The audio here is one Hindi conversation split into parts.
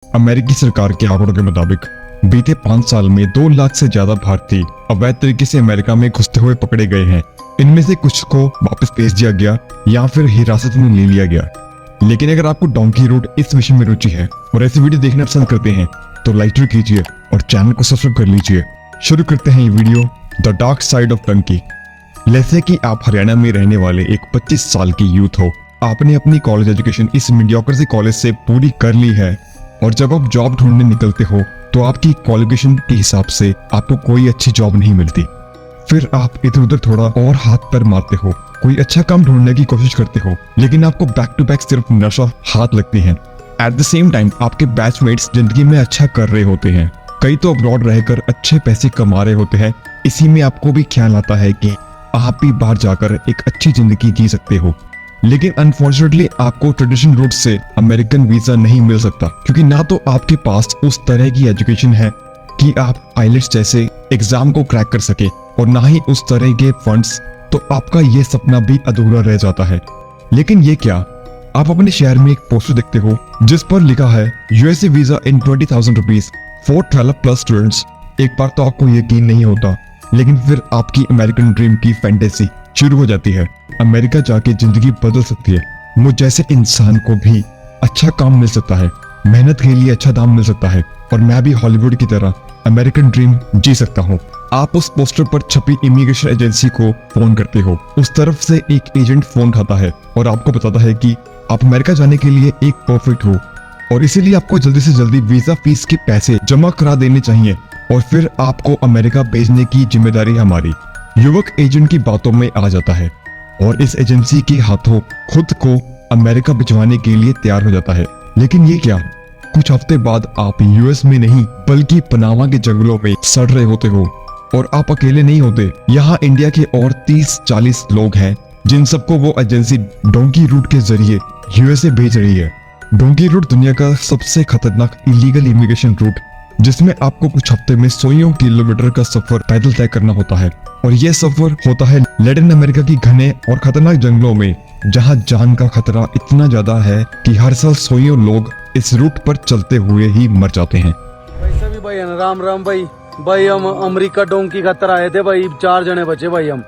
अमेरिकी सरकार के आंकड़ों के मुताबिक बीते 5 साल में 2 लाख से ज्यादा भारतीय अवैध तरीके से अमेरिका में घुसते हुए पकड़े गए हैं। इनमें से कुछ को वापस भेज दिया गया या फिर हिरासत में ले लिया गया। लेकिन अगर आपको डोंकी रोड इस विषय में रुचि है और ऐसी वीडियो देखना पसंद करते हैं तो लाइक कीजिए और चैनल को सब्सक्राइब कर लीजिए। शुरू करते हैं ये video the dark side of Dunki. जैसे कि आप हरियाणा में रहने वाले एक 25 साल की यूथ हो, आपने अपनी कॉलेज एजुकेशन इस मीडियोक्रेसी कॉलेज से पूरी कर ली है और जब आप जॉब ढूंढने निकलते हो तो आपकी क्वालिफिकेशन के हिसाब से आपको कोई अच्छी जॉब नहीं मिलती। फिर आप इधर उधर थोड़ा और हाथ पैर मारते हो, कोई अच्छा काम ढूंढने की कोशिश करते हो, लेकिन आपको बैक टू बैक सिर्फ नशा हाथ लगती है। एट द सेम टाइम आपके बैचमेट्स जिंदगी में अच्छा कर रहे होते हैं, कई तो अब्रॉड रहकर अच्छे पैसे कमा रहे होते हैं। इसी में आपको भी ख्याल आता है कि आप भी बाहर जाकर एक अच्छी जिंदगी जी सकते हो। लेकिन अनफॉर्चुनेटली आपको ट्रेडिशनल रूट से अमेरिकन वीजा नहीं मिल सकता, क्योंकि ना तो आपके पास उस तरह की एजुकेशन है कि आप आइलेट्स जैसे एग्जाम को क्रैक कर सके और ना ही उस तरह के फंड्स, तो आपका ये सपना भी अधूरा रह जाता है। लेकिन ये क्या, आप अपने शहर में एक पोस्टर देखते हो जिस पर लिखा है USA visa in 20,000 rupees for 12+ students. एक बार तो आपको यकीन नहीं होता, लेकिन फिर आपकी अमेरिकन ड्रीम की फैंटेसी शुरू हो जाती है। अमेरिका जाके जिंदगी बदल सकती है, मुझ जैसे इंसान को भी अच्छा काम मिल सकता है, मेहनत के लिए अच्छा दाम मिल सकता है और मैं भी हॉलीवुड की तरह अमेरिकन ड्रीम जी सकता हूँ। आप उस पोस्टर पर छपी इमिग्रेशन एजेंसी को फोन करते हो, उस तरफ से एक एजेंट फोन उठाता है और आपको बताता है कि आप अमेरिका जाने के लिए एक परफेक्ट हो और इसीलिए आपको जल्दी से जल्दी वीजा फीस के पैसे जमा करा देने चाहिए और फिर आपको अमेरिका भेजने की जिम्मेदारी हमारी। युवक एजेंट की बातों में आ जाता है और इस एजेंसी के हाथों खुद को अमेरिका भिजवाने के लिए तैयार हो जाता है। लेकिन ये क्या, कुछ हफ्ते बाद आप यूएस में नहीं बल्कि पनामा के जंगलों में सड़ रहे होते हो और आप अकेले नहीं होते। यहाँ इंडिया के और 30-40 लोग हैं जिन सबको वो एजेंसी डोंकी रूट के जरिए यूएसए भेज रही है। डोंकी रूट दुनिया का सबसे खतरनाक इलीगल इमिग्रेशन रूट, जिसमें आपको कुछ हफ्ते में 100 किलोमीटर का सफर पैदल तय करना होता है और यह सफर होता है लैटिन अमेरिका की घने और खतरनाक जंगलों में, जहां जान का खतरा इतना ज्यादा है कि हर साल 100 लोग इस रूट पर चलते हुए ही मर जाते हैं। वैसे भी भाई राम राम भाई हम अमेरिका डोंकी खातर आए थे भाई, 4 जने बचे भाई हम।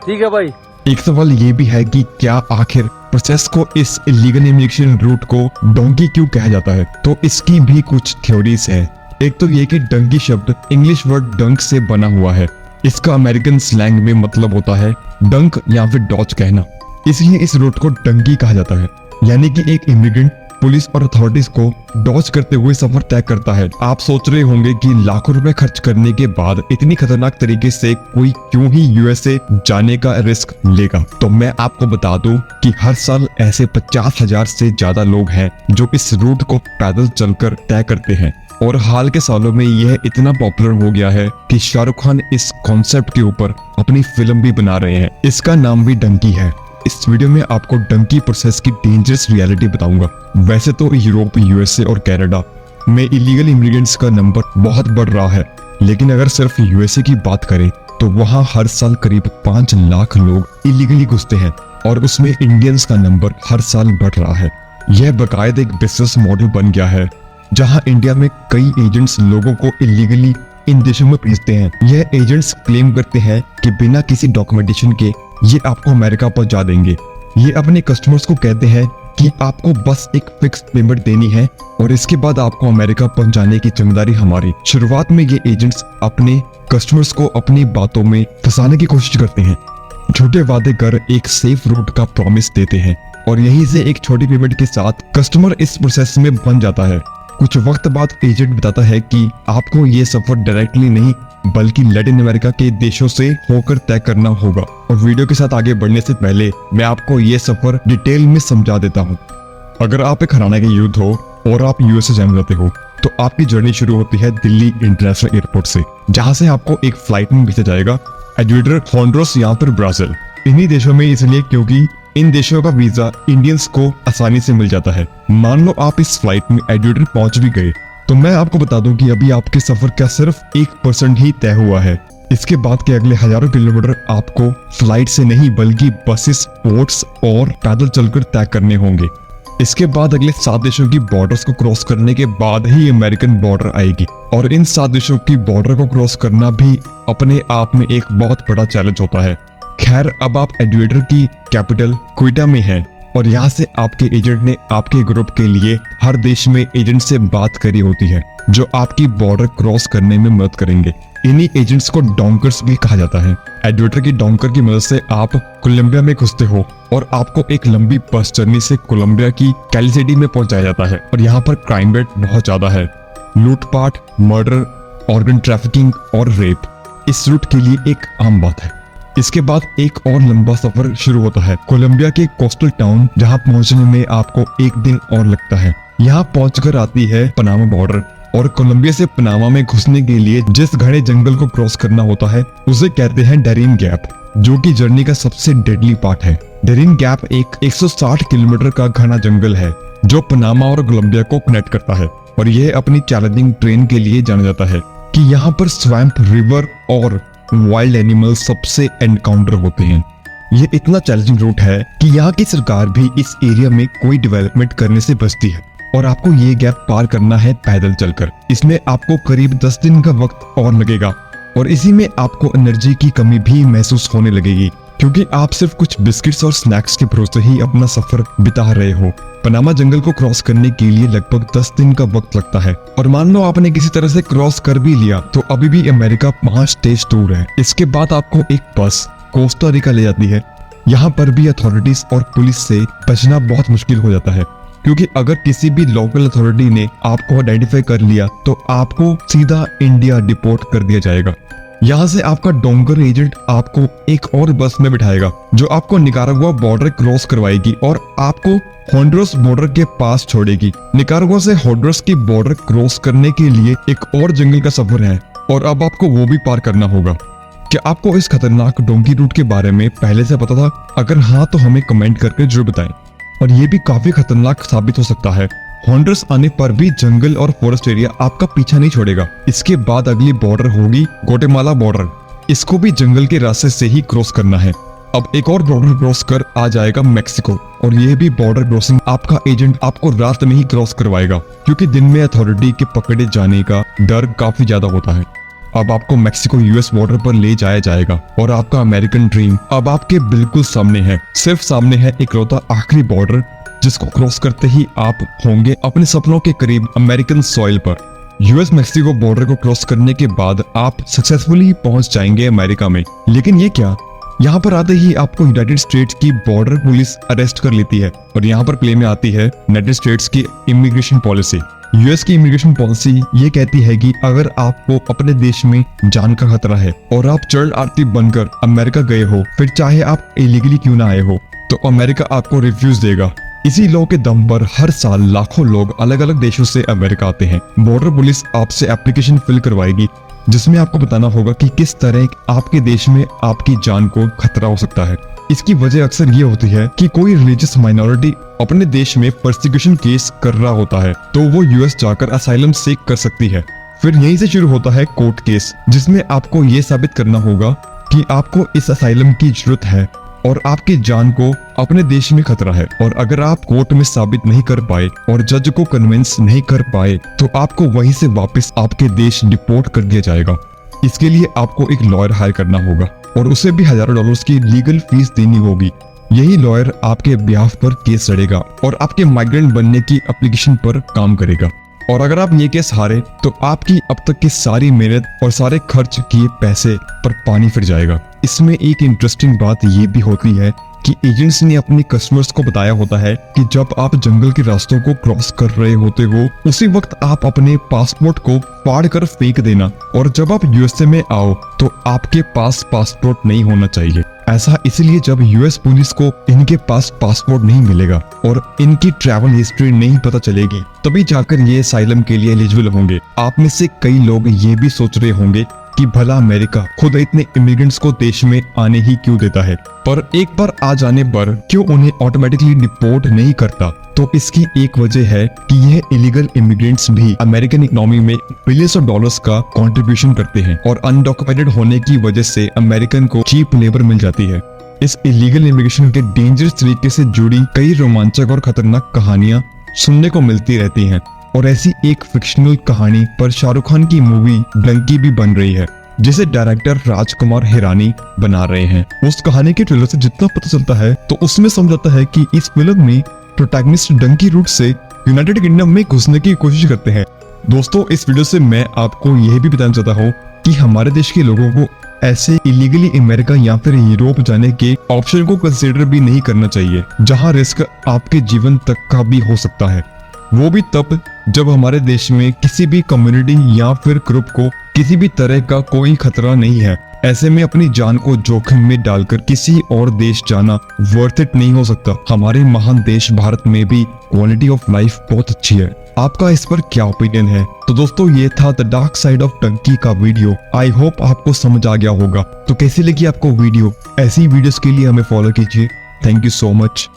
ठीक है भाई। एक सवाल ये भी है कि क्या आखिर प्रोसेस को, इस इलीगल इमिग्रेशन रूट को डोंकी क्यों कहा जाता है? तो इसकी भी कुछ थ्योरीज है। एक तो ये कि डंकी शब्द इंग्लिश वर्ड डंक से बना हुआ है। इसका अमेरिकन स्लैंग में मतलब होता है डंक या फिर डॉज कहना, इसलिए इस रूट को डंकी कहा जाता है। यानी कि एक इमिग्रेंट पुलिस और अथॉरिटीज को डॉज करते हुए सफर तय करता है। आप सोच रहे होंगे कि लाखों रुपए खर्च करने के बाद इतनी खतरनाक तरीके से कोई क्यों ही यूएसए जाने का रिस्क लेगा। तो मैं आपको बता दूं कि हर साल ऐसे 50,000 से ज्यादा लोग हैं जो इस रूट को पैदल चलकर तय करते हैं और हाल के सालों में यह इतना पॉपुलर हो गया है कि शाहरुख खान इस कॉन्सेप्ट के ऊपर अपनी फिल्म भी बना रहे हैं। इसका नाम भी डंकी है। इस वीडियो में आपको डंकी प्रोसेस की डेंजरस रियलिटी बताऊंगा। वैसे तो यूरोप, यूएसए और कनाडा में इलीगल इमिग्रेंट्स का नंबर बहुत बढ़ रहा है, लेकिन अगर सिर्फ यूएसए की बात करें तो वहां हर साल करीब 5 लाख लोग इलीगली घुसते हैं और उसमें इंडियंस का नंबर हर साल बढ़ रहा है। यह बाकायदा एक बिजनेस मॉडल बन गया है, जहां इंडिया में कई एजेंट्स लोगों को इलीगली इन देशों में भेजते हैं। यह एजेंट्स क्लेम करते हैं कि बिना किसी डॉक्यूमेंटेशन के ये आपको अमेरिका पहुंचा देंगे। ये अपने कस्टमर्स को कहते हैं कि आपको बस एक फिक्स पेमेंट देनी है और इसके बाद आपको अमेरिका पहुंचाने की जिम्मेदारी हमारी। शुरुआत में ये एजेंट्स अपने कस्टमर्स को अपनी बातों में फंसाने की कोशिश करते हैं, छोटे वादे कर एक सेफ रूट का प्रॉमिस देते हैं और यहीं से एक छोटी पेमेंट के साथ कस्टमर इस प्रोसेस में बन जाता है। कुछ वक्त बाद एजेंट बताता है कि आपको ये सफर डायरेक्टली नहीं बल्कि लैटिन अमेरिका के देशों से होकर तय करना होगा। और वीडियो के साथ आगे बढ़ने से पहले मैं आपको ये सफर डिटेल में समझा देता हूँ। अगर आप एक हरियाणा के यूथ हो और आप यूएसए जाना चाहते हो तो आपकी जर्नी शुरू होती है दिल्ली इंटरनेशनल एयरपोर्ट से, जहाँ से आपको एक फ्लाइट में भेजा जाएगा एक्वाडोर, होंडुरास या फिर ब्राजील। इन्हीं देशों में इसलिए क्योंकि इन देशों का वीजा इंडियंस को आसानी से मिल जाता है। मान लो आप इस फ्लाइट में एक्वाडोर पहुंच भी गए तो मैं आपको बता दूं कि अभी आपके सफर का सिर्फ 1% ही तय हुआ है। इसके बाद के अगले हजारों किलोमीटर आपको फ्लाइट से नहीं बल्कि बसेस, बोट्स और पैदल चलकर तय करने होंगे। इसके बाद अगले 7 देशों की बॉर्डर्स को क्रॉस करने के बाद ही अमेरिकन बॉर्डर आएगी, और इन 7 देशों की बॉर्डर को क्रॉस करना भी अपने आप में एक बहुत बड़ा चैलेंज होता है। खैर, अब आप एडुएटर की कैपिटल क्विटा में हैं और यहाँ से आपके एजेंट ने आपके ग्रुप के लिए हर देश में एजेंट से बात करी होती है जो आपकी बॉर्डर क्रॉस करने में मदद करेंगे। इन्हीं एजेंट्स को डोंकर्स भी कहा जाता है। एडुएटर की डोंकर की मदद से आप कोलंबिया में घुसते हो और आपको एक लंबी बस जर्नी से कोलंबिया की कैली सिटी में पहुंचाया जाता है। और यहाँ पर क्राइम रेट बहुत ज्यादा है, लूटपाट, मर्डर, ऑर्गन ट्रैफिकिंग और रेप इस रूट के लिए एक आम बात है। इसके बाद एक और लंबा सफर शुरू होता है कोलंबिया के कोस्टल टाउन, जहां पहुंचने में आपको एक दिन और लगता है। यहां पहुंचकर आती है पनामा बॉर्डर, और कोलंबिया से पनामा में घुसने के लिए जिस घने जंगल को क्रॉस करना होता है उसे कहते हैं डरीन गैप, जो कि जर्नी का सबसे डेडली पार्ट है। डरीन गैप एक 160 किलोमीटर का घना जंगल है जो पनामा और कोलंबिया को कनेक्ट करता है, और यह अपनी चैलेंजिंग ट्रेन के लिए जाना जाता है कि यहाँ पर स्वैम्प, रिवर और वाइल्ड एनिमल सबसे एनकाउंटर होते हैं। ये इतना चैलेंजिंग रूट है कि यहाँ की सरकार भी इस एरिया में कोई डेवलपमेंट करने से बचती है, और आपको ये गैप पार करना है पैदल चलकर। इसमें आपको करीब 10 दिन का वक्त और लगेगा, और इसी में आपको एनर्जी की कमी भी महसूस होने लगेगी क्योंकि आप सिर्फ कुछ बिस्किट्स और स्नैक्स के भरोसे ही अपना सफर बिता रहे हो। पनामा जंगल को क्रॉस करने के लिए लगभग 10 दिन का वक्त लगता है, और मान लो आपने किसी तरह से क्रॉस कर भी लिया तो अभी भी अमेरिका 5 स्टेज दूर है। इसके बाद आपको एक बस कोस्टा रिका ले जाती है। यहाँ पर भी अथॉरिटीज और पुलिस से बचना बहुत मुश्किल हो जाता है, क्योंकि अगर किसी भी लोकल अथॉरिटी ने आपको आइडेंटिफाई कर लिया तो आपको सीधा इंडिया डिपोर्ट कर दिया जाएगा। यहाँ से आपका डोंगर एजेंट आपको एक और बस में बिठाएगा जो आपको निकारागुआ बॉर्डर क्रॉस करवाएगी और आपको होंडुरस बॉर्डर के पास छोड़ेगी। निकारागुआ से होंडुरस की बॉर्डर क्रॉस करने के लिए एक और जंगल का सफर है, और अब आपको वो भी पार करना होगा। क्या आपको इस खतरनाक डोंकी रूट के बारे में पहले से पता था? अगर हाँ तो हमें कमेंट करके जरूर बताएं। और ये भी काफी खतरनाक साबित हो सकता है। होंडुरस आने पर भी जंगल और फॉरेस्ट एरिया आपका पीछा नहीं छोड़ेगा। इसके बाद अगली बॉर्डर होगी ग्वाटेमाला बॉर्डर। इसको भी जंगल के रास्ते से ही क्रॉस करना है। अब एक और बॉर्डर क्रॉस कर आ जाएगा मैक्सिको, और यह भी बॉर्डर क्रॉसिंग आपका एजेंट आपको रात में ही क्रॉस करवाएगा, क्योंकि दिन में अथॉरिटी के पकड़े जाने का डर काफी ज्यादा होता है। अब आपको मैक्सिको यूएस बॉर्डर पर ले जाया जाएगा, और आपका अमेरिकन ड्रीम अब आपके बिल्कुल सामने है। सिर्फ सामने है इकलौता आखिरी बॉर्डर जिसको क्रॉस करते ही आप होंगे अपने सपनों के करीब अमेरिकन सॉइल पर। यूएस मैक्सिको बॉर्डर को क्रॉस करने के बाद आप सक्सेसफुली पहुंच जाएंगे अमेरिका में। लेकिन ये क्या, यहाँ पर आते ही आपको यूनाइटेड स्टेट्स की बॉर्डर पुलिस अरेस्ट कर लेती है, और यहाँ पर प्ले में आती है यूनाइटेड स्टेट्स की इमिग्रेशन पॉलिसी। यूएस की इमिग्रेशन पॉलिसी ये कहती है कि अगर आपको अपने देश में जान का खतरा है और आप चाइल्ड आरती बनकर अमेरिका गए हो, फिर चाहे आप इलीगली क्यों ना आए हो, तो अमेरिका आपको रिफ्यूज देगा। इसी लॉ के दम पर हर साल लाखों लोग अलग अलग देशों से अमेरिका आते हैं। बॉर्डर पुलिस आपसे एप्लीकेशन फिल करवाएगी जिसमें आपको बताना होगा कि किस तरह आपके देश में आपकी जान को खतरा हो सकता है। इसकी वजह अक्सर ये होती है कि कोई रिलीजियस माइनॉरिटी अपने देश में परसिक्यूशन केस कर रहा होता है, तो वो यूएस जाकर असाइलम सीक कर सकती है। फिर यहीं से शुरू होता है कोर्ट केस, जिसमें आपको ये साबित करना होगा कि आपको इस असाइलम की जरूरत है और आपकी जान को अपने देश में खतरा है। और अगर आप कोर्ट में साबित नहीं कर पाए और जज को कन्विंस नहीं कर पाए, तो आपको वहीं से वापस आपके देश डिपोर्ट कर दिया जाएगा। इसके लिए आपको एक लॉयर हायर करना होगा, और उसे भी हजारों डॉलर्स की लीगल फीस देनी होगी। यही लॉयर आपके बिहाफ पर केस लड़ेगा और आपके माइग्रेंट बनने की एप्लीकेशन पर काम करेगा। और अगर आप ये केस हारे, तो आपकी अब तक की सारी मेहनत और सारे खर्च किए पैसे पर पानी फिर जाएगा। इसमें एक इंटरेस्टिंग बात ये भी होती है कि एजेंट्स ने अपने कस्टमर्स को बताया होता है कि जब आप जंगल के रास्तों को क्रॉस कर रहे होते हो, उसी वक्त आप अपने पासपोर्ट को फाड़ कर फेंक देना, और जब आप यूएसए में आओ तो आपके पास पासपोर्ट नहीं होना चाहिए। ऐसा इसलिए जब यूएस पुलिस को इनके पास पासपोर्ट नहीं मिलेगा और इनकी ट्रैवल हिस्ट्री नहीं पता चलेगी, तभी जाकर ये असाइलम के लिए एलिजिबल होंगे। आप में से कई लोग ये भी सोच रहे होंगे कि भला अमेरिका खुद इतने इमिग्रेंट्स को देश में आने ही क्यों देता है, पर एक बार आ जाने पर क्यों उन्हें ऑटोमेटिकली डिपोर्ट नहीं करता। तो इसकी एक वजह है कि यह इलीगल इमिग्रेंट्स भी अमेरिकन इकोनॉमी में बिलियंस ऑफ डॉलर्स का कंट्रीब्यूशन करते हैं, और अनडॉक्यूमेंटेड होने की वजह से अमेरिकन को चीप लेबर मिल जाती है। इस इलीगल इमिग्रेशन के डेंजरस तरीके से जुड़ी कई रोमांचक और खतरनाक कहानियां सुनने को मिलती रहती हैं और ऐसी एक फिक्शनल कहानी पर शाहरुख खान की मूवी डंकी भी बन रही है, जिसे डायरेक्टर राजकुमार हिरानी बना रहे हैं। उस कहानी के ट्रेलर से जितना पता चलता है तो उसमें समझ आता है कि इस फिल्म में प्रोटैगनिस्ट डंकी रूट से यूनाइटेड किंगडम में घुसने की कोशिश करते हैं। दोस्तों, इस वीडियो से मैं आपको यह भी बताना चाहता हूँ कि हमारे देश के लोगों को ऐसे इलीगली अमेरिका या फिर यूरोप जाने के ऑप्शन को कंसीडर भी नहीं करना चाहिए, जहां रिस्क आपके जीवन तक का भी हो सकता है, वो भी तब जब हमारे देश में किसी भी कम्युनिटी या फिर ग्रुप को किसी भी तरह का कोई खतरा नहीं है। ऐसे में अपनी जान को जोखिम में डालकर किसी और देश जाना वर्थ इट नहीं हो सकता। हमारे महान देश भारत में भी क्वालिटी ऑफ लाइफ बहुत अच्छी है। आपका इस पर क्या ओपिनियन है? तो दोस्तों, ये था the dark side of Dunki का वीडियो। आई होप आपको समझ आ गया होगा। तो कैसी लगी आपको वीडियो? ऐसी वीडियोस के लिए हमें फॉलो कीजिए। Thank you so much.